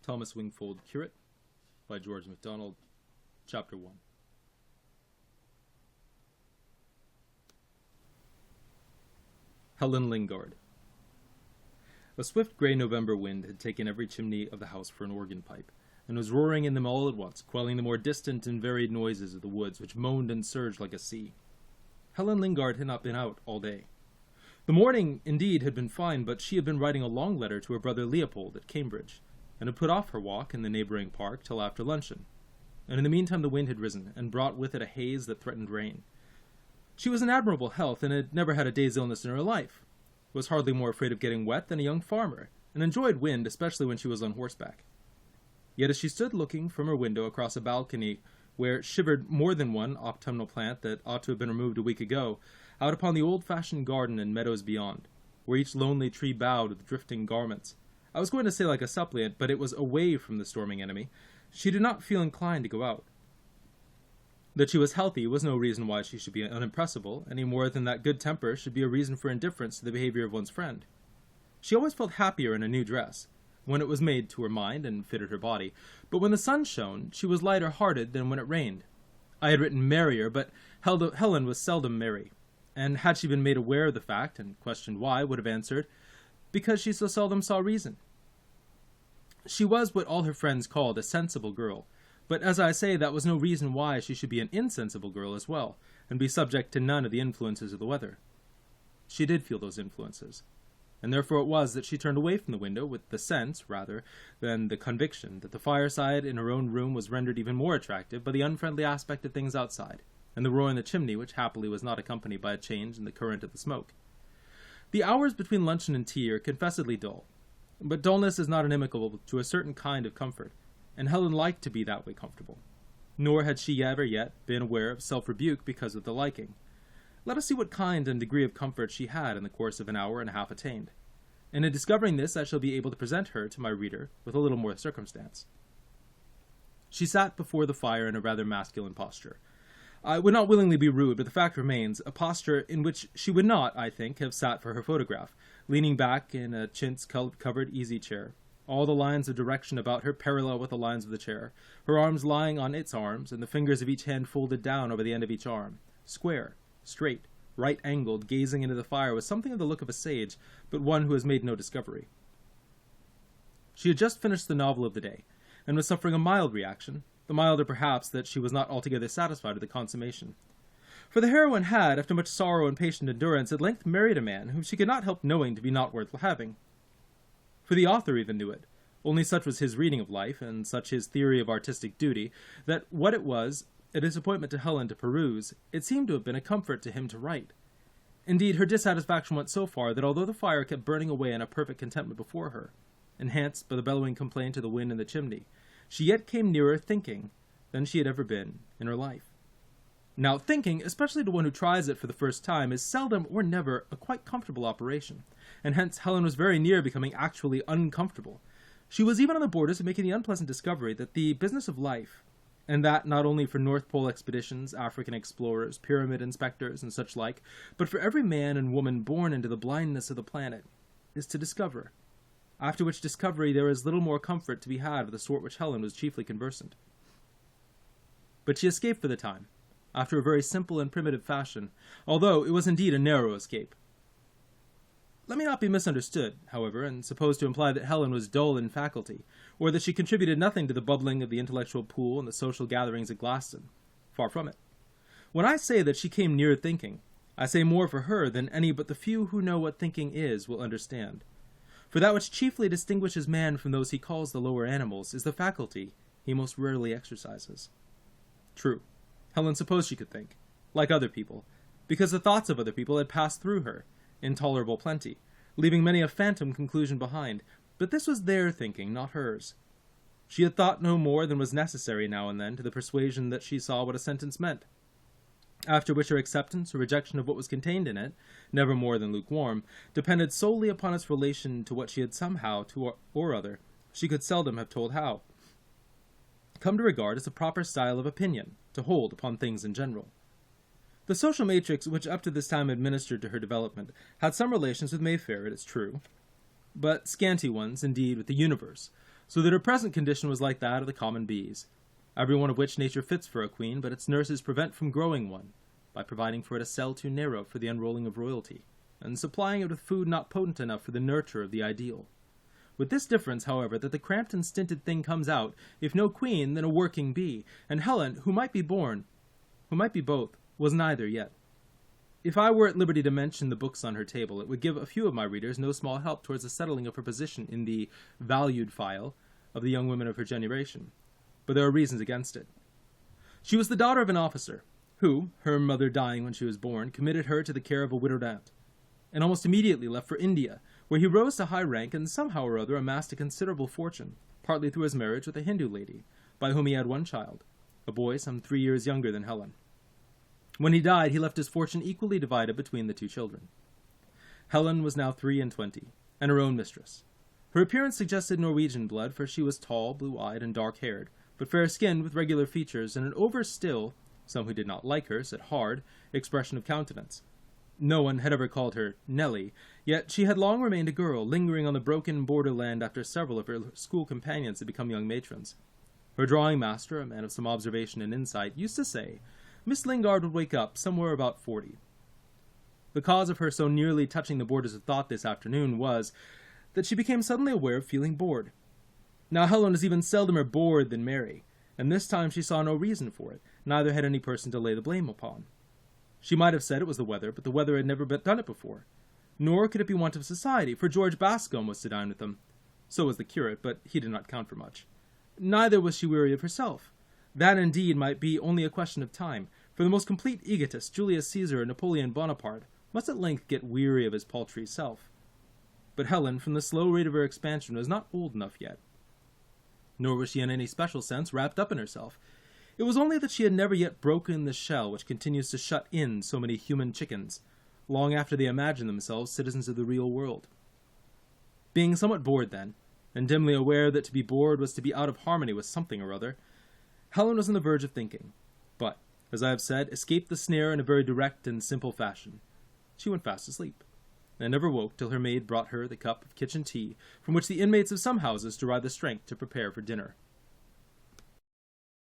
Thomas Wingfold, Curate, by George MacDonald, Chapter 1. Helen Lingard. A swift grey November wind had taken every chimney of the house for an organ pipe, and was roaring in them all at once, quelling the more distant and varied noises of the woods, which moaned and surged like a sea. Helen Lingard had not been out all day. The morning, indeed, had been fine, but she had been writing a long letter to her brother Leopold at Cambridge, and had put off her walk in the neighbouring park till after luncheon. And in the meantime the wind had risen, and brought with it a haze that threatened rain. She was in admirable health, and had never had a day's illness in her life, was hardly more afraid of getting wet than a young farmer, and enjoyed wind, especially when she was on horseback. Yet as she stood looking from her window across a balcony where shivered more than one autumnal plant that ought to have been removed a week ago, out upon the old-fashioned garden and meadows beyond, where each lonely tree bowed with drifting garments, I was going to say like a suppliant, but it was away from the storming enemy, she did not feel inclined to go out. That she was healthy was no reason why she should be unimpressible, any more than that good temper should be a reason for indifference to the behavior of one's friend. She always felt happier in a new dress, when it was made to her mind and fitted her body, but when the sun shone, she was lighter-hearted than when it rained. I had written merrier, but Helen was seldom merry, and had she been made aware of the fact, and questioned why, would have answered, because she so seldom saw reason. She was what all her friends called a sensible girl, but as I say, that was no reason why she should be an insensible girl as well, and be subject to none of the influences of the weather. She did feel those influences, and therefore it was that she turned away from the window with the sense, rather, than the conviction that the fireside in her own room was rendered even more attractive by the unfriendly aspect of things outside, and the roar in the chimney which happily was not accompanied by a change in the current of the smoke. The hours between luncheon and tea are confessedly dull, but dullness is not inimical to a certain kind of comfort, and Helen liked to be that way comfortable. Nor had she ever yet been aware of self-rebuke because of the liking. Let us see what kind and degree of comfort she had in the course of an hour and a half attained, and in discovering this I shall be able to present her to my reader with a little more circumstance. She sat before the fire in a rather masculine posture. I would not willingly be rude, but the fact remains, a posture in which she would not, I think, have sat for her photograph, leaning back in a chintz-covered easy-chair, all the lines of direction about her parallel with the lines of the chair, her arms lying on its arms, and the fingers of each hand folded down over the end of each arm, square, straight, right-angled, gazing into the fire with something of the look of a sage, but one who has made no discovery. She had just finished the novel of the day, and was suffering a mild reaction, the milder perhaps that she was not altogether satisfied with the consummation. For the heroine had, after much sorrow and patient endurance, at length married a man whom she could not help knowing to be not worth having. For the author even knew it, only such was his reading of life, and such his theory of artistic duty, that what it was a disappointment to Helen to peruse, it seemed to have been a comfort to him to write. Indeed, her dissatisfaction went so far that although the fire kept burning away in a perfect contentment before her, enhanced by the bellowing complaint of the wind in the chimney, she yet came nearer thinking than she had ever been in her life. Now, thinking, especially to one who tries it for the first time, is seldom or never a quite comfortable operation, and hence Helen was very near becoming actually uncomfortable. She was even on the borders of making the unpleasant discovery that the business of life, and that not only for North Pole expeditions, African explorers, pyramid inspectors, and such like, but for every man and woman born into the blindness of the planet, is to discover, after which discovery there is little more comfort to be had of the sort which Helen was chiefly conversant. But she escaped for the time, after a very simple and primitive fashion, although it was indeed a narrow escape. Let me not be misunderstood, however, and supposed to imply that Helen was dull in faculty, or that she contributed nothing to the bubbling of the intellectual pool and the social gatherings at Glaston. Far from it. When I say that she came near thinking, I say more for her than any but the few who know what thinking is will understand. For that which chiefly distinguishes man from those he calls the lower animals is the faculty he most rarely exercises. True, Helen supposed she could think, like other people, because the thoughts of other people had passed through her, in tolerable plenty, leaving many a phantom conclusion behind, but this was their thinking, not hers. She had thought no more than was necessary now and then to the persuasion that she saw what a sentence meant, after which her acceptance or rejection of what was contained in it, never more than lukewarm, depended solely upon its relation to what she had somehow, to or other, she could seldom have told how, come to regard as a proper style of opinion, to hold upon things in general. The social matrix which up to this time had ministered to her development had some relations with Mayfair, it is true, but scanty ones, indeed, with the universe, so that her present condition was like that of the common bees, every one of which nature fits for a queen, but its nurses prevent from growing one, by providing for it a cell too narrow for the unrolling of royalty, and supplying it with food not potent enough for the nurture of the ideal. With this difference, however, that the cramped and stinted thing comes out, if no queen, then a working bee, and Helen, who might be both, was neither yet. If I were at liberty to mention the books on her table, it would give a few of my readers no small help towards the settling of her position in the valued file of the young women of her generation, but there are reasons against it. She was the daughter of an officer, who, her mother dying when she was born, committed her to the care of a widowed aunt, and almost immediately left for India, where he rose to high rank and somehow or other amassed a considerable fortune, partly through his marriage with a Hindu lady, by whom he had one child, a boy some 3 years younger than Helen. When he died, he left his fortune equally divided between the two children. Helen was now 23, and her own mistress. Her appearance suggested Norwegian blood, for she was tall, blue-eyed, and dark-haired, but fair-skinned with regular features and an over-still, some who did not like her said hard, expression of countenance. No one had ever called her Nellie, yet she had long remained a girl, lingering on the broken borderland after several of her school companions had become young matrons. Her drawing-master, a man of some observation and insight, used to say, Miss Lingard would wake up somewhere about 40. The cause of her so nearly touching the borders of thought this afternoon was that she became suddenly aware of feeling bored. Now Helen was even seldomer bored than merry, and this time she saw no reason for it, neither had any person to lay the blame upon. She might have said it was the weather, but the weather had never done it before. Nor could it be want of society, for George Bascombe was to dine with them. So was the curate, but he did not count for much. Neither was she weary of herself. That indeed might be only a question of time, for the most complete egotist, Julius Caesar or Napoleon Bonaparte, must at length get weary of his paltry self. But Helen, from the slow rate of her expansion, was not old enough yet. Nor was she in any special sense wrapped up in herself. It was only that she had never yet broken the shell which continues to shut in so many human chickens, long after they imagine themselves citizens of the real world. Being somewhat bored then, and dimly aware that to be bored was to be out of harmony with something or other, Helen was on the verge of thinking, but, as I have said, escaped the snare in a very direct and simple fashion. She went fast asleep, and never woke till her maid brought her the cup of kitchen tea from which the inmates of some houses derive the strength to prepare for dinner.